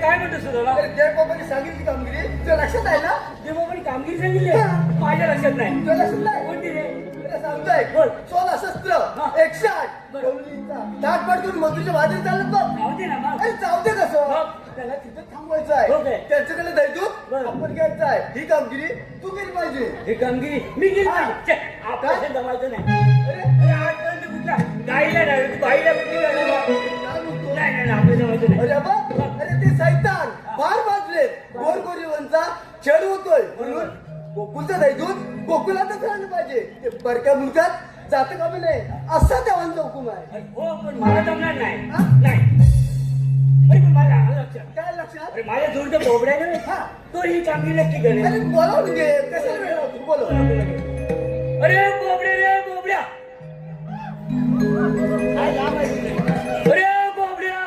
काय म्हणतो सुद्धा अरे देवबाबांनी सांगितली कामगिरी तुझ्या लक्षात आहे ना? देवबाबांनी कामगिरी सांगितली माझ्या लक्षात नाही. तुझ्या लक्षात नाही? कोणती रे? तुला सांगतोय बोल. 16 शस्त्र 108 गवळीचा ताट पडून मधुरच्या भाजीत चालत बघ. जाऊ दे ना मग. अरे जाऊ दे कसं मग? त्याला तिथं थांबवायचं आहे. ओके. त्यांच्याकडे द्यायचं बरं. आपण घ्यायचं आहे. ही कामगिरी तू केली पाहिजे. हे कामगिरी मी केली हा. पाहिजे. आपल्याला जमायचं नाही. अरे अरे आजपर्यंत कुठला गाईला नाही तू बाईला कुठली गायला काय म्हणतो? नाही नाही नाही, आपल्याला जमायचं नाही. अरे बा अरे ते सैतान फार वाजले गोरगोरीवांचा छेड होतोय म्हणून गोकुलचं दैदूत गोकुलातच राहिलं पाहिजे. ते परक्या मुलगात जातं कामी नाही असा देवांचा हुकूम आहे. हो पण मला जमणार नाही. हा? नाही अरे पण मला आलं लक्षात. काय लक्षात? अरे माझ्या जोडीचं बोबड्या आहे ना हा. तो ही कामगिरी नक्की करेल. अरे बोलावून घे कशाला वेळ लावतो बोलव. अरे बोबड्या रे बोबड्या काय लांब आहे तुझे? अरे बोबड्या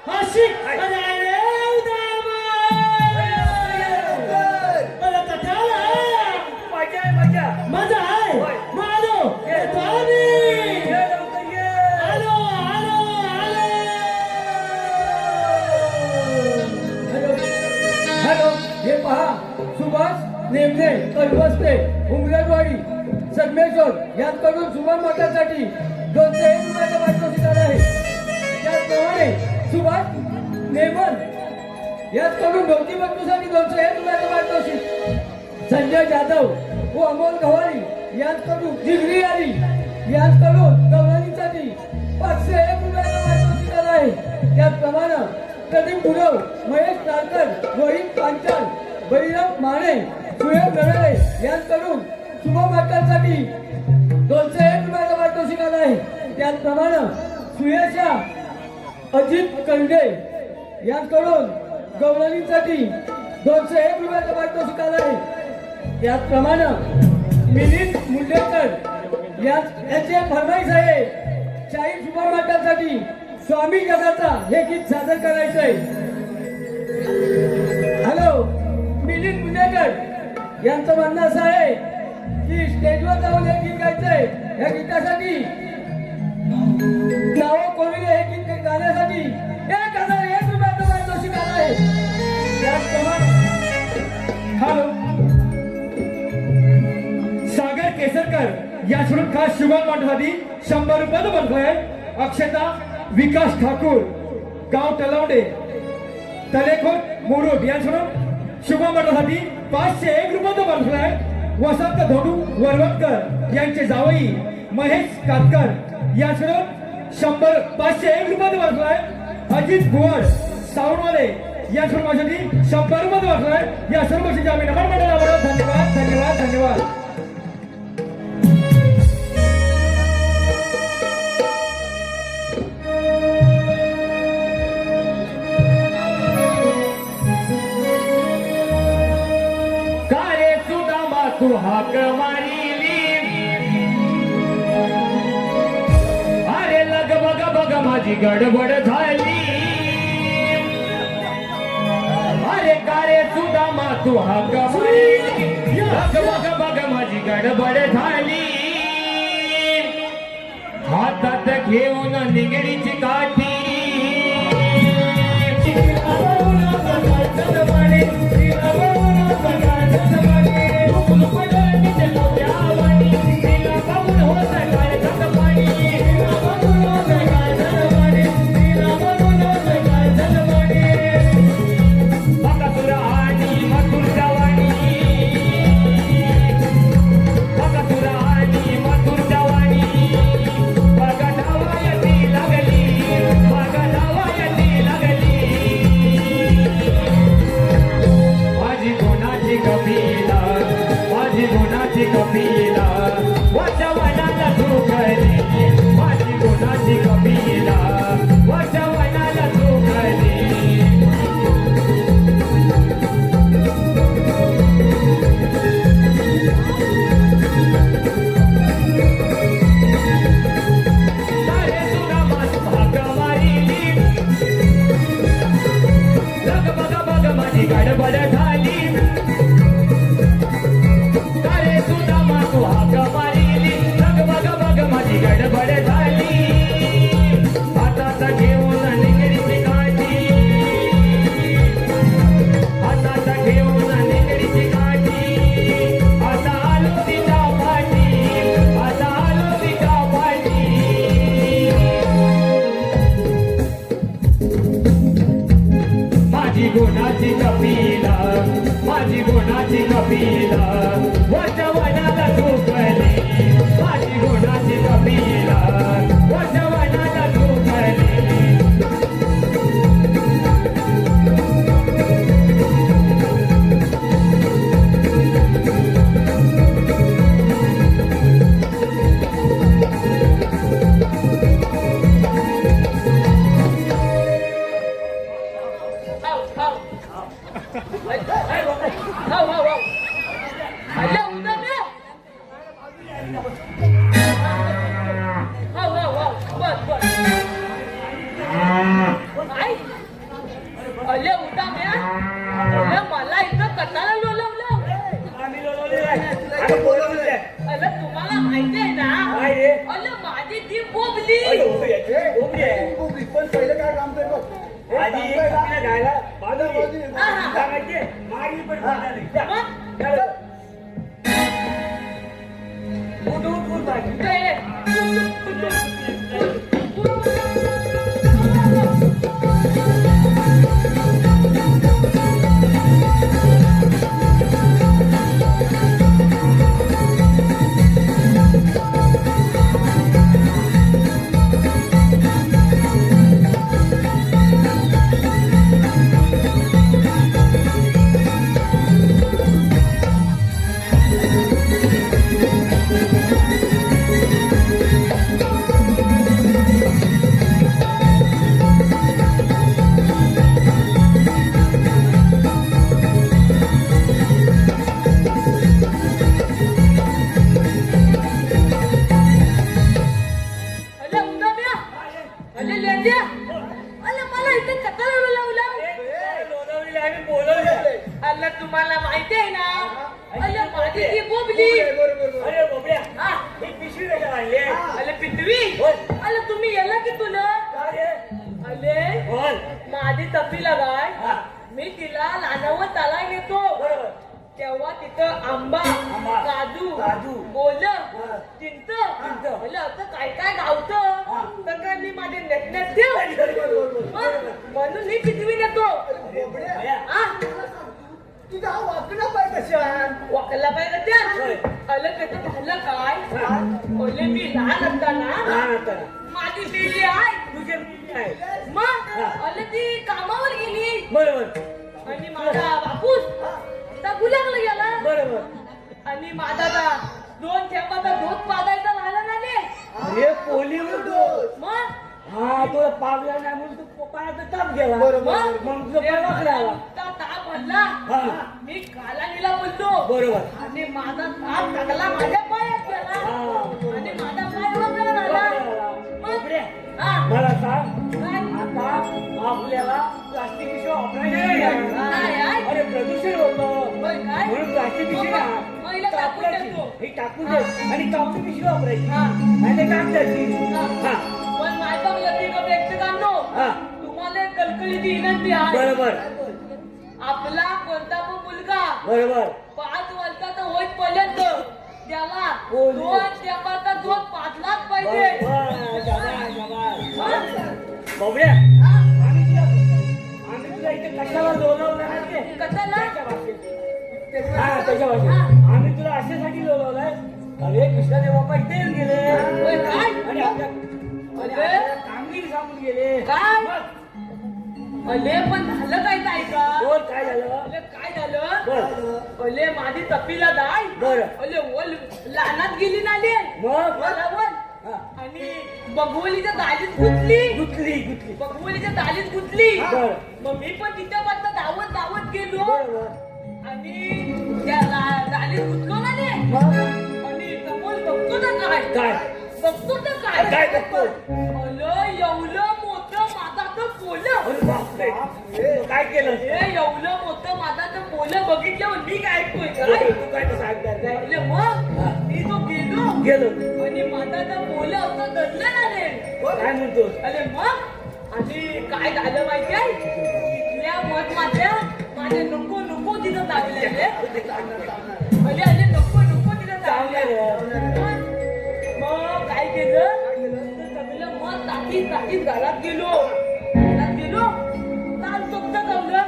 हशी काय? अरे मला कटाळा मजा आहे मजा. मजा आहे होय. मालो ये. पाणी ये लवकर ये. आलो आलो आलो हॅलो हॅलो हे पहा सुभाष नेमणे कलबस्ते उमरेडवाडी संगमेश्वर यांकडून सुमन मठासाठी 201 रुपयाचा पारितोषिक आलं आहे. त्याचप्रमाणे सुभाष नेमन याचकडून ढोकी बंधूसाठी 201 रुपयाचा पारितोषिक, संजय जाधव व अमोल गव्हाणी यांच्याकडून जिगरी आली यांच्याकडून गव्हाणीसाठी 501 रुपयाचा पारितोषिक आलं आहे. त्याचप्रमाणे प्रदीप गुरव, महेश नारकर, रोहित पांचाल, बळीराम माने, सुयोग गडाळे यांच्याकडून शुभमंगलसाठी 201 रुपयाचा पारितोषिक आलं आहे. त्याचप्रमाणे सुयशा अजित कंडे यांच्याकडून गवळणीसाठी 201 रुपयाचा पारितोषिक आलं आहे. त्याचप्रमाणे मिलिंद मुंडेकर यांचे फरमाईश आहे शाही शुभमंगलसाठी स्वामी जगाचा हे गीत सादर करायचं आहे. हॅलो मिलिंद मुंडेकर यांचं म्हणणं असं आहे की स्टेजवर जाऊन हे गीत गायचंय. या गीतासाठी नावं कोविले हे गीत गाण्यासाठी 1001 रुपयाचं पारितोषिक आलं आहे. त्याचप्रमाणे हॅलो सागर केसरकर या सोडून खास शुभम मठासाठी 100 रुपयाचं बनतोय. अक्षता विकास ठाकूर गाव तलावडे तलेखोट मुरुड या सोडून शुभम मठासाठी 501 रुपयाचं बनतोय. वसंत धोडू वरवटकर यांचे जावई महेश कातकर या सोडून 501 रुपयाचं बनतोय. अजित भुवड सावरवाले या सर्व माझ्यासाठी 100 रुपये वाटलाय. या सर्व गोष्टीची आम्ही नमन मंडळावर धन्यवाद धन्यवाद धन्यवाद. कारे सुदामा तू हाक मारिली अरे लग बग बग माझी गडबड झाली. अरे कारे सुदामा तू हाक मारिली लग बग बग माझी गडबड झाली. हातात घेऊन निगडीची काठी कपिला वचवनाला तू खरी माझी गुणाची कपिला वचवनाला तू खरी. तारे तुला मत भाग मारिली लग बग बग माझी गडबड झाली. गडबड झाली हातात घेऊन निगडीची काठी गुणाची कपिला माझी गुणाची कपिला वचवनाला झोपली माझी गुणाची कपिला वचवनाला झोपली मला इथं कटाला लोलवलं. आम्ही लोळवलेलं आहे. आम्ही बोलवलेलं आहे. अरे तुम्हाला माहिती आहे ना काय रे? अरे माझी ती बोबली. अरे, उभी आहे. उभी आहे. उभी. पण पहिलं काय काम कर बघ. हे आधी काम कर ना. कपिला गायला बाजूला बाजूला. ये. हा. काय माहितीये? मागली पण बाजूला ये. जा. मग? चल. उठ, उठ, उठ बाजू. काय? अरे उदाम्या. अरे लेंड्या. अरे मला इथे कटाला लोलवलं. ए, लोळवलेलं आहे. आम्ही बोलवलेलं आहे. अरे तुम्हाला माहिती आहे ना अरे माझी ती बोबली. अरे बोबड्या, हा. ही पिशवी कशाला आणली आहे? अरे पितवी. बोल. अरे तुम्ही याला की तुला काय रे? अरे बोल. माझी तपी लगाय हा. मी तिला लानवत त्याला नेतो बरोबर. तेव्हा तिथं आंबा आंबा, काजू काजू, बोल हा. चिंच चिंच. म्हणजे असं काय काय हा. गावतं तर काय मी माझे नेटनेट ठेव म्हणून मी पितवी नेतो. बोबड्या. हा तुझा हा वाकडा पाय कशा वाकला पाहिजे होय. त्या अलं त्याचं झालं काय हा. ओले मी लहान असताना लहान असताना. माझी बेली आहे तुझे मुलगी आहे. मग हा. अलं ती कामावर गेली बरोबर. आणि माझा बापूस त्या गुलागला गेला बरोबर. आणि माझा त्या 2 थेंबाचा दूध पाजायचा झाला ना रे. अरे पोलीवर दोष. मग हा तुला पावला नाही म्हणून तू पायाचा ताप गेला. बरोबर. मग तुझा पाय वाकडा आला. त्या ताप भरला हा. मी कालानीला बोलतो बरोबर. आणि माझा ताप टाकला माझ्या पायात गेला हा. आणि माझा पाय वाकडा झाला. मग बोबड्या, हा मला सांग काय? आता आपल्याला प्लास्टिक पिशवी वापरायची नाही काय आहे. आहे? अरे प्रदूषण होतं होय काय? म्हणून प्लास्टिक पिशवी मग महिला टाकून कापडाची. देतो. ही टाकून दे आणि कापडी पिशवी वापरायची. हा. नाही तर कागदाची. हा. पण माझा लतीकडे एकटेकांनो हा. तुम्हाला एक कलकलीची विनंती आहे. बरोबर. आपला कोणता पण मुलगा बरोबर. 5 वर्षाचा होईपर्यंत त्याला हो. 2 टेपाचा दूध पाजलाच पाहिजे. बरोबर. शाबास, शाबास. हा? बोबड्या, हा? आम्ही तुला इथे कशाला लोळवलं नाही ते? कशाला? त्याच्या भाषेत. हा, त्याच्या भाषेत. हा. आम्ही तुला अशासाठी लोळवलंय. अरे कृष्णादेव बाप्पा इथे येऊन गेले होय काय? आणि आपल्या कामगिरी सांगून गेले. काय? मग अले पण झालं काय काय का? बोल काय झालं? अले काय झालं? बोल. अले माझी तपीला जाय बरं. अले ओल लहानात गेली ना ले मग बरोबर. हा. आणि बघवलीच्या दालीत गुंतली. गुतली. बघवलीच्या दालीत गुंतली. बरं. मग मी पण तिच्या पर्यंत धावत गेलो बरोबर. आणि त्या दालीत गुंतलो ना ले मग आणि समोर बघतो तर काय काय? बघतो तर काय बघतो? अलं एवढं मोठं माझाचं पोलं. अरे बापरे. तू काय केलं? हे एवढं मोठं माझाचं पोलं बघितल्यावर मी काय ऐकतोय अरे, काय तू काय सांगणार काय? अरे मग मी तो गेलो गेलो. आणि माझाचं पोलं असं दडलं ना रे. काय म्हणतोस? अरे मग आणि काय झालं माहिती आहे तिथल्या मत माझे नको नको तिथं लागले अरे नको तिथं लागले. मग काय केलं तर सगळं मग टाकीत घरात गेलो ताण चोपतं जमलं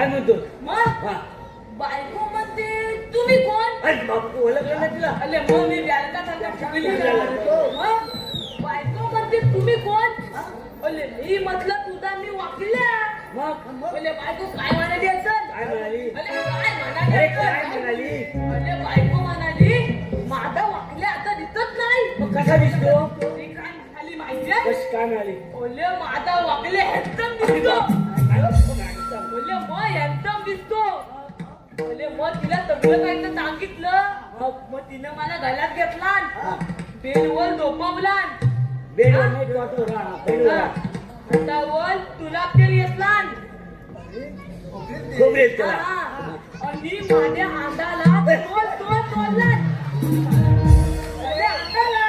म्हणतो मग हा बायको म्हणते तुम्ही कोण अरे बापू ओळखलं नाही तुला अरे मग मी बॅलका सांगा ठेवली मग बायको म्हणते तुम्ही कोण अरे मी म्हटलं तुझा मी वाकिल्या मग अरे बायको काय म्हणाली असेल काय म्हणाली अरे काय म्हणाली अरे असेल? काय म्हणाली अरे बायको म्हणाली माझा वाकल्या आता दिसत नाही मग कसा दिसतो ती काय म्हणाली माहितीये कशी काय म्हणाली ओले माझा वाकले हॅन्डसम दिसतो ओले मग हॅन्डसम दिसतो ओले मग तिला सगळं काही तर सांगितलं मग तिनं मला घरात घेतला बेडवर झोपवला बेडवर नाही कॉटवर राहा बेडवर राहा. आता बोल तुला तेल घेतला खोबरेल त्याला आणि माझ्या अंगाला तोडला अरे अंगाला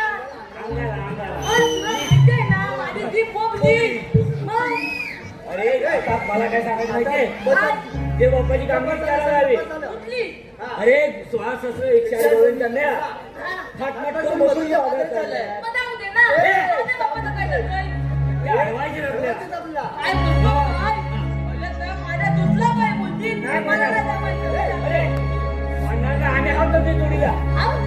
अंगाला अंगाला तुला माहितीये ना माझी जी पोपली मग अरे आता मला काय सांगायचं माहितीये ते बाप्पाची कामगिरी करायला हवी कुठली अरे श्वास असं एक शाळेत बोलून त्यांना थाटमाट करून बसून घ्या वगैरे चाललंय मग जाऊ दे ना माझ्या बापाचं काय चाललंय ते अडवायचे आपल्या काय तुझं काय बोलत तर माझ्या तुझला काय बोलती नाही मला म्हणा. काय जमायचं अरे म्हणणार आणि हात ते जोडीला आऊ